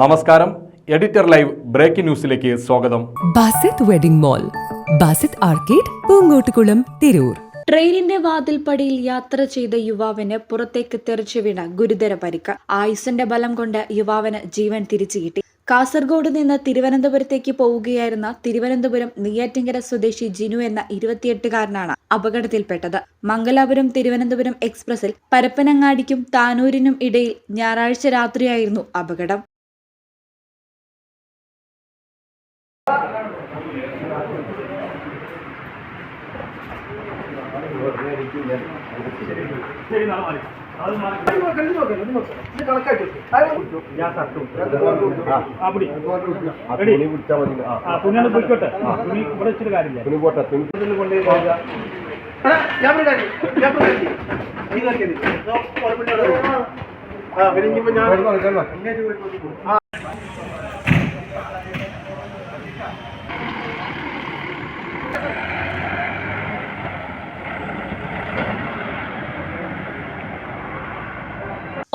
നമസ്കാരം. Editor live breaking ന്യൂസിലേക്ക് സ്വാഗതം. Basith wedding mall, Basith arcade, Poongottukulam, Tirur. ട്രെയിനിന്റെ വാതിൽപ്പടിയിൽ യാത്ര ചെയ്ത യുവാവിന് പുറത്തേക്ക് തെറിച്ചു വീണ ഗുരുതര പരിക്ക്. ആയുസിന്റെ ബലം കൊണ്ട് യുവാവിന് ജീവൻ തിരിച്ചു കിട്ടി. കാസർഗോഡ് നിന്ന് തിരുവനന്തപുരത്തേക്ക് പോവുകയായിരുന്ന തിരുവനന്തപുരം നെയ്യാറ്റിൻകര സ്വദേശി ജിനു എന്ന 28-കാരനാണ് അപകടത്തിൽപ്പെട്ടത്. മംഗലാപുരം തിരുവനന്തപുരം എക്സ്പ്രസിൽ പരപ്പനങ്ങാടിക്കും താനൂരിനും ഇടയിൽ ഞായറാഴ്ച രാത്രിയായിരുന്നു അപകടം.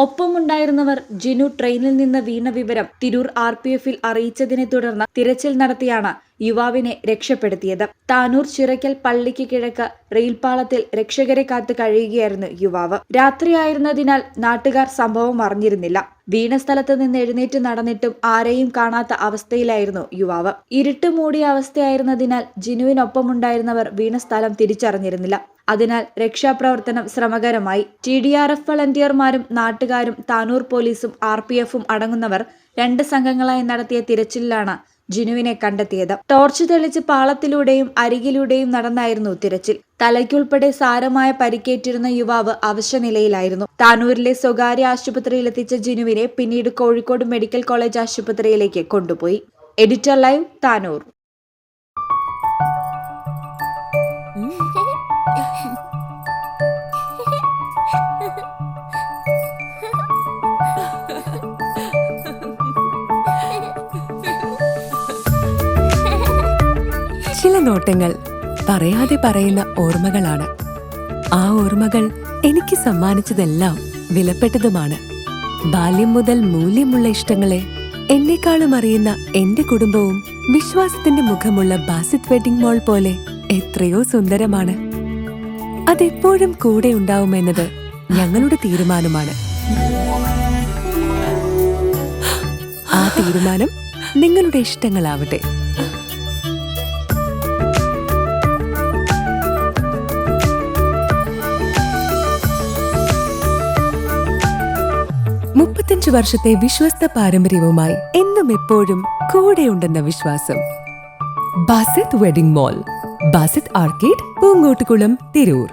ഒപ്പമുണ്ടായിരുന്നവർ ജിനു ട്രെയിനിൽ നിന്ന് വീണ വിവരം തിരൂർ RPF-ൽ അറിയിച്ചതിനെ തുടർന്ന് തിരച്ചിൽ നടത്തിയാണ് യുവാവിനെ രക്ഷപ്പെടുത്തിയത്. താനൂർ ചിറയ്ക്കൽ പള്ളിക്ക് കിഴക്ക് റെയിൽപാളത്തിൽ രക്ഷകരെ കാത്ത് കഴിയുകയായിരുന്നു യുവാവ്. രാത്രിയായിരുന്നതിനാൽ നാട്ടുകാർ സംഭവം അറിഞ്ഞിരുന്നില്ല. വീണ സ്ഥലത്ത് നിന്ന് എഴുന്നേറ്റ് നടന്നിട്ടും ആരെയും കാണാത്ത അവസ്ഥയിലായിരുന്നു യുവാവ്. ഇരുട്ട് മൂടിയ അവസ്ഥയായിരുന്നതിനാൽ ജിനുവിനൊപ്പമുണ്ടായിരുന്നവർ വീണ സ്ഥലം തിരിച്ചറിഞ്ഞിരുന്നില്ല. അതിനാൽ രക്ഷാപ്രവർത്തനം ശ്രമകരമായി. TDRF വളണ്ടിയർമാരും നാട്ടുകാരും താനൂർ പോലീസും RPF-ഉം അടങ്ങുന്നവർ 2 സംഘങ്ങളായി നടത്തിയ തിരച്ചിലിലാണ് ജിനുവിനെ കണ്ടെത്തിയത്. ടോർച്ച് തെളിച്ച് പാളത്തിലൂടെയും അരികിലൂടെയും നടന്നായിരുന്നു തിരച്ചിൽ. തലയ്ക്കുൾപ്പെടെ സാരമായ പരിക്കേറ്റിരുന്ന യുവാവ് അവശനിലയിലായിരുന്നു. താനൂരിലെ സ്വകാര്യ ആശുപത്രിയിലെത്തിച്ച ജിനുവിനെ പിന്നീട് കോഴിക്കോട് മെഡിക്കൽ കോളേജ് ആശുപത്രിയിലേക്ക് കൊണ്ടുപോയി. Editor live, Tanur. ചില നോട്ടങ്ങൾ പറയാതെ പറയുന്ന ഓർമ്മകളാണ്. ആ ഓർമ്മകൾ എനിക്ക് സമ്മാനിച്ചതെല്ലാം വിലപ്പെട്ടതുമാണ്. ബാല്യം മുതൽ മൂല്യമുള്ള ഇഷ്ടങ്ങളെ എന്നെക്കാളും അറിയുന്ന എന്റെ കുടുംബവും വിശ്വാസത്തിന്റെ മുഖമുള്ള ബാസിത് വെഡിംഗ് മോൾ പോലെ എത്രയോ സുന്ദരമാണ്. അതെപ്പോഴും കൂടെ ഉണ്ടാവുമെന്നത് ഞങ്ങളുടെ തീരുമാനമാണ്. ആ തീരുമാനം നിങ്ങളുടെ ഇഷ്ടങ്ങളാവട്ടെ. വർഷത്തെ വിശ്വസ്ത പാരമ്പര്യവുമായി എന്നും എപ്പോഴും കൂടെയുണ്ടെന്ന വിശ്വാസം. Basith wedding mall, Basith arcade, Poongottukulam, Tirur.